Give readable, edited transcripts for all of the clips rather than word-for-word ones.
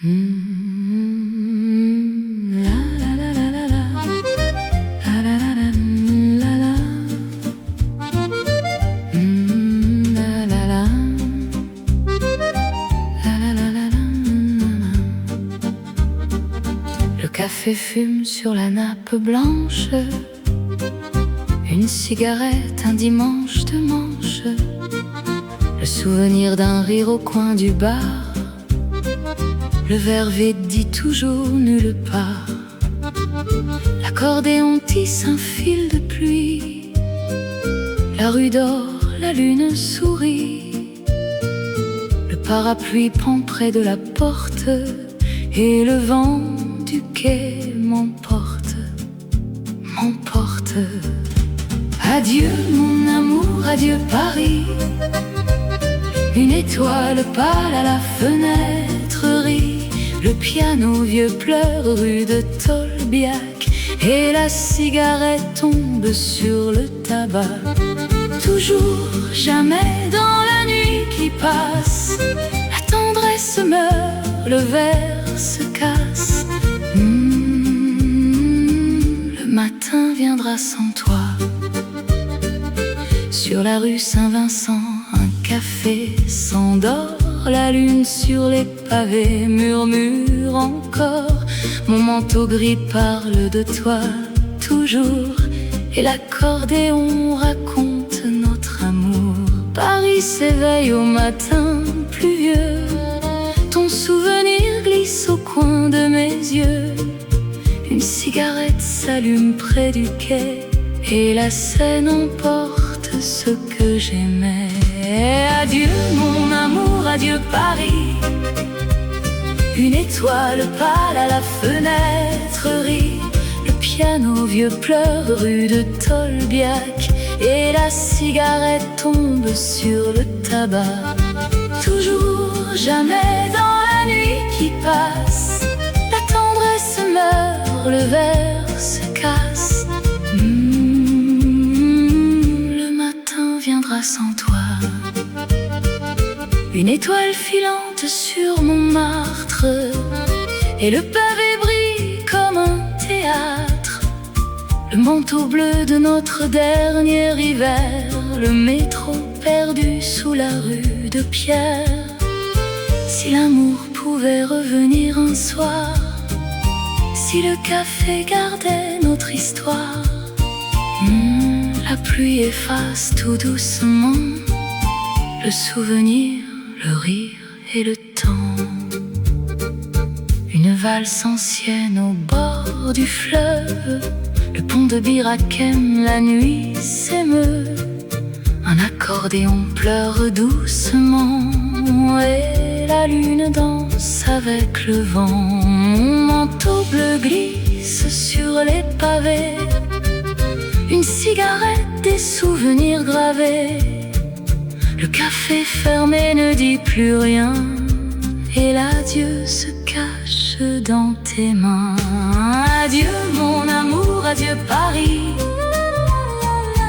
La la la la la la. La la la la la la. La la la. La la la la la. Le café fume sur la nappe blanche. Une cigarette, un dimanche de manche. Le souvenir d'un rire au coin du bar. Le verre vide dit toujours nulle part. L'accordéon tisse un fil de pluie. La rue dort, la lune sourit. Le parapluie pend près de la porte. Et le vent du quai m'emporte, m'emporte. Adieu mon amour, adieu Paris. Une étoile pâle à la fenêtre rit. Le piano vieux pleure rue de Tolbiac. Et la cigarette tombe sur le tabac. Toujours, jamais dans la nuit qui passe. La tendresse meurt, le verre se casse. Le matin viendra sans toi. Sur la rue Saint-Vincent, un café s'endort. La lune sur les pavés murmure encore. Mon manteau gris parle de toi toujours. Et l'accordéon raconte notre amour. Paris s'éveille au matin pluvieux. Ton souvenir glisse au coin de mes yeux. Une cigarette s'allume près du quai. Et la Seine emporte ce que j'aimais. Adieu mon amour, adieu Paris. Une étoile pâle à la fenêtre rit. Le piano vieux pleure rue de Tolbiac. Et la cigarette tombe sur le tabac. Toujours, jamais dans la nuit qui passe. La tendresse meurt, le verre se casse. Le matin viendra sans toi. Une étoile filante sur Montmartre. Et le pavé brille comme un théâtre. Le manteau bleu de notre dernier hiver. Le métro perdu sous la rue de Pierre. Si l'amour pouvait revenir un soir. Si le café gardait notre histoire. La pluie efface tout doucement le souvenir, le rire et le temps. Une valse ancienne au bord du fleuve. Le pont de Bir Hakeim, la nuit s'émeut. Un accordéon pleure doucement. Et la lune danse avec le vent. Mon manteau bleu glisse sur les pavés. Une cigarette, des souvenirs gravés. Le café fermé ne dit plus rien. Et l'adieu se cache dans tes mains. Adieu mon amour, adieu Paris.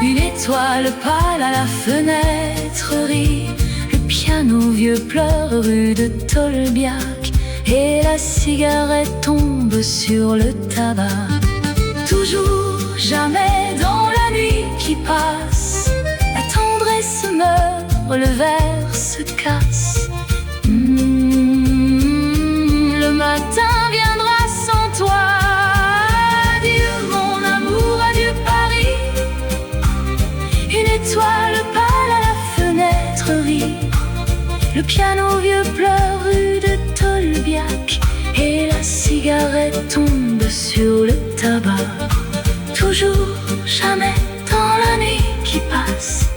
Une étoile pâle à la fenêtre rit. Le piano vieux pleure rue de Tolbiac. Et la cigarette tombe sur le tabac. Toujours, jamais dans la nuit qui passe. La tendresse meurt, le verre se casse. Le matin viendra sans toi. Adieu mon amour, adieu Paris. Une étoile pâle à la fenêtre rit. Le piano vieux pleure rue de Tolbiac. Et la cigarette tombe sur le tabac. Toujours, jamais dans la nuit qui passe.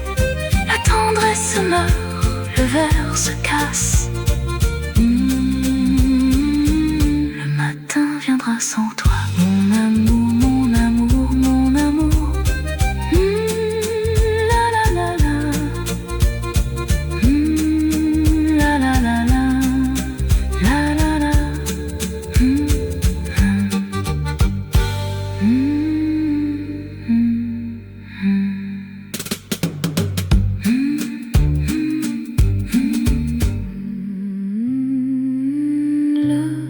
La tendresse meurt, le verre se casse. Le matin viendra sans toi. Mon amour, mon amour, mon amour. La la la la. La la la la. La la la. Love.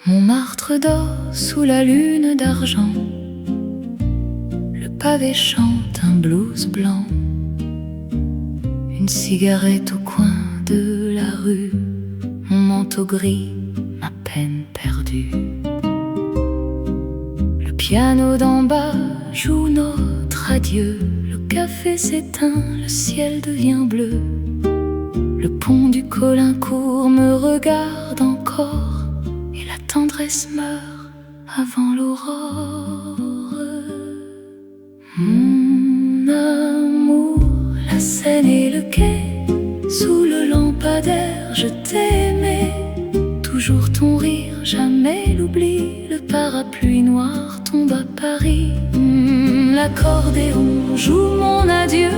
Montmartre dort sous la lune d'argent. Le pavé chante un blues blanc. Une cigarette au coin de la rue. Mon manteau gris, ma peine perdue. Le piano d'en bas joue notre adieu. Le café s'éteint, le ciel devient bleu. Le pont du Caulaincourt me regarde encore, et la tendresse meurt avant l'aurore. Mon amour, la Seine et le quai, sous le lampadaire je t'aimais. Toujours ton rire, jamais l'oubli. Le parapluie noir tombe à Paris. L'accordéon joue mon adieu,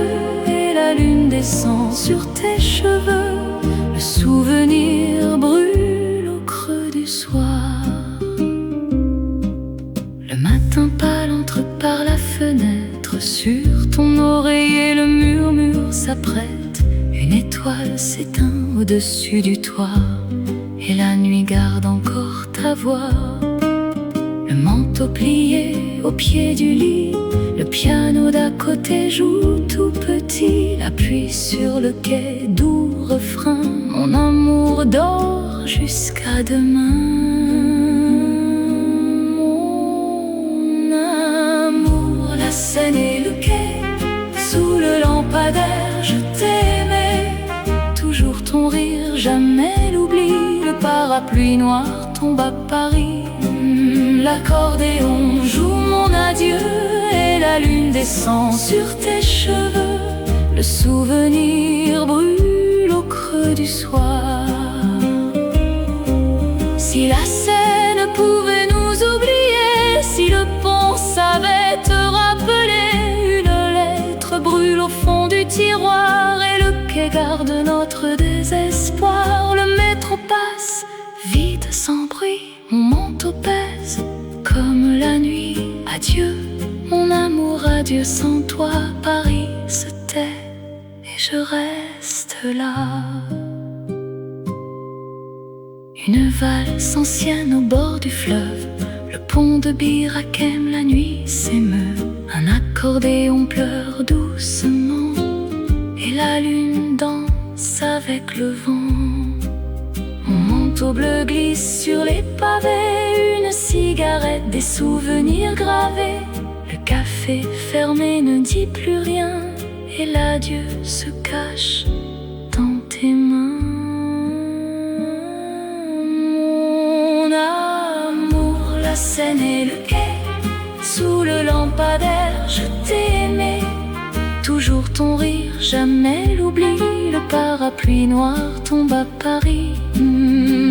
et la lune descend sur tes cheveux. Le souvenir brûle au creux du soir. Le matin pâle entre par la fenêtre. Sur ton oreiller le murmure s'apprête. Une étoile s'éteint au-dessus du toit, et la nuit garde encore ta voix. Le manteau plié au pied du lit. Le piano d'à côté joue tout petit. La pluie sur le quai, doux refrain. Mon amour dort jusqu'à demain. Mon amour, la Seine et le quai, sous le lampadaire je t'aimais. Toujours ton rire, jamais l'oubli. Le parapluie noir tombe à Paris. L'accordéon joue mon adieu, et la lune descend sur tes cheveux. Le souvenir brûle au creux du soir. Si la Seine pouvait nous oublier, si le pont savait te rappeler, une lettre brûle au fond du tiroir, et le quai garde notre désespoir. Le métro passe, vide sans bruit, mon manteau pèse comme la nuit. Adieu, mon amour, adieu, sans toi Paris se tait, et je reste là. Une valse ancienne au bord du fleuve. Le pont de Bir Hakeim, la nuit s'émeut. Un accordéon pleure doucement, et la lune danse avec le vent. Mon manteau bleu glisse sur les pavés. Une cigarette, des souvenirs gravés. Le café fermé ne dit plus rien, et l'adieu se cache dans tes mains. Mon amour, la Seine et le quai, sous le lampadaire je t'aimais. Toujours ton rire, jamais l'oubli. Le parapluie noir tombe à Paris.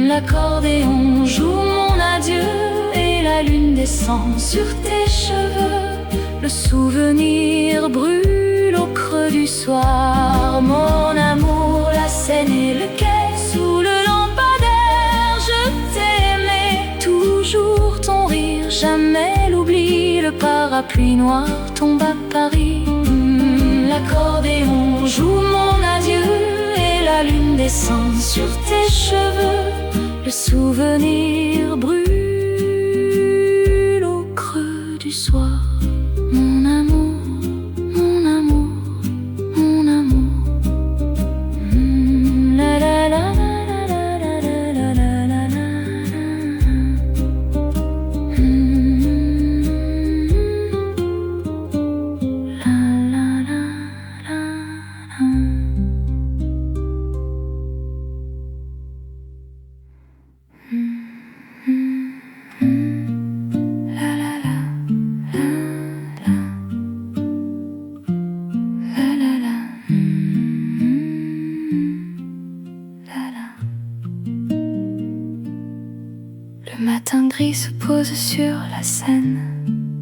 L'accordéon joue mon adieu, et la lune descend sur tes cheveux. Le souvenir brûle au creux du soir. Mon amour, la Seine et le quai, sous le lampadaire je t'aimais. Toujours ton rire, jamais l'oubli. Le parapluie noir tombe à Paris. L'accordéon joue mon adieu, et la lune descend sur tes cheveux. Le souvenir brûle au creux du soir. Mon amour, mon amour, mon amour. La la la la la la la la la la. Le matin gris se pose sur la Seine.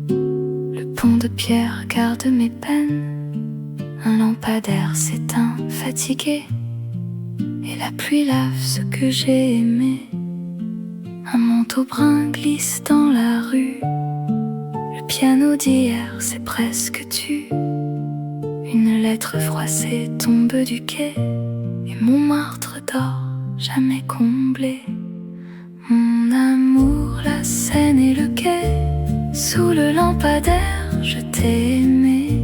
Le pont de pierre garde mes peines. Un lampadaire s'éteint, fatigué, et la pluie lave ce que j'ai aimé. Un manteau brun glisse dans la rue. Le piano d'hier s'est presque tu. Une lettre froissée tombe du quai, et Montmartre dort, jamais comblé. Mon amour, la Seine et le quai. Sous le lampadaire, je t'ai aimé.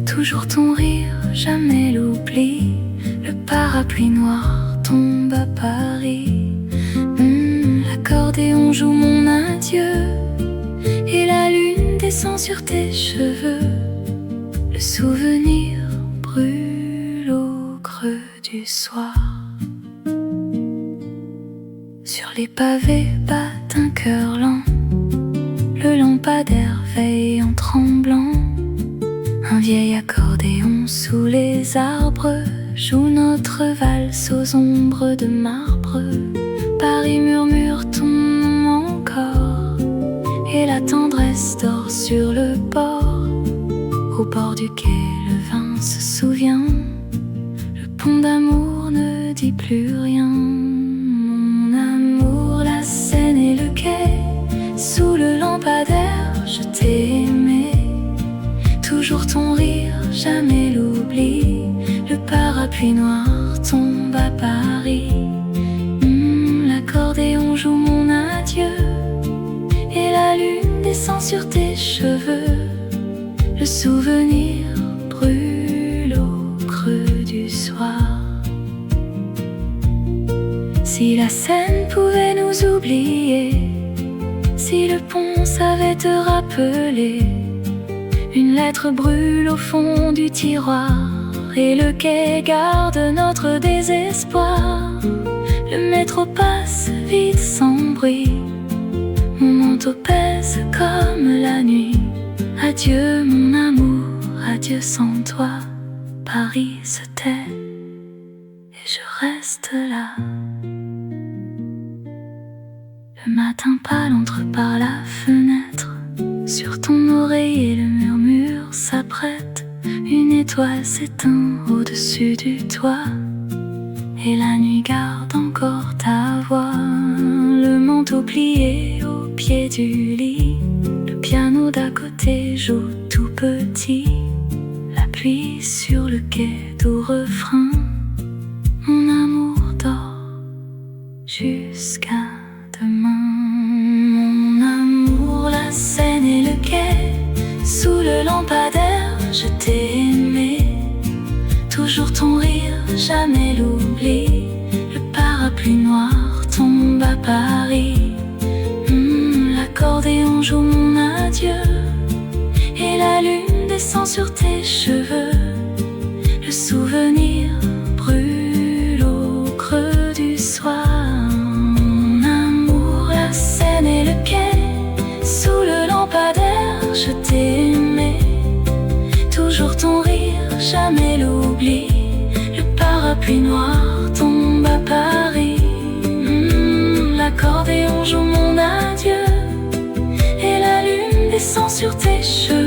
Toujours ton rire, jamais l'oubli. Le parapluie noir tombe à Paris. L'accordéon joue mon adieu. Et la lune descend sur tes cheveux. Le souvenir brûle au creux du soir. Sur les pavés bat un cœur lent. Le lampadaire veille en tremblant. Un vieil accordéon sous les arbres joue notre valse aux ombres de marbre. Paris murmure ton nom encore, et la tendresse dort sur le bord. Au bord du quai, le vin se souvient. Le pont d'amour ne dit plus rien. Mon amour, la Seine et le quai. Sous le lampadaire, je t'ai aimé. Toujours ton rire, jamais l'oubli. Le parapluie noir tombe à Paris. L'accordéon joue mon adieu. Et la lune descend sur tes cheveux. Le souvenir brûle au creux du soir. Si la Seine pouvait nous oublier, si le pont savait te rappeler, une lettre brûle au fond du tiroir, et le quai garde notre désespoir. Le métro passe vite sans bruit. Mon manteau pèse comme la nuit. Adieu mon amour, adieu sans toi. Paris se tait et je reste là. Le matin pâle entre par la fenêtre. Sur ton oreiller le murmure s'apprête. Une étoile s'éteint au-dessus du toit. Et la nuit garde encore ta voix. Le manteau plié au pied du lit. Le piano d'à côté joue tout petit. La pluie sur le quai, doux refrain. Mon amour dort jusqu'à demain. Mon amour, la Seine et le quai. Sous le lampadaire, je t'ai aimé. Toujours ton rire, jamais l'oubli. Le parapluie noir tombe à Paris. L'accordéon joue mon adieu. Et la lune descend sur tes cheveux. Le souvenir brûle au creux du soir. Mon amour, la Seine et le quai. Sous le lampadaire, je t'ai aimé. Toujours ton rire, jamais l'oubli. Le parapluie noir tombe à Paris. L'accordéon joue mon adieu. Et la lune descend sur tes cheveux.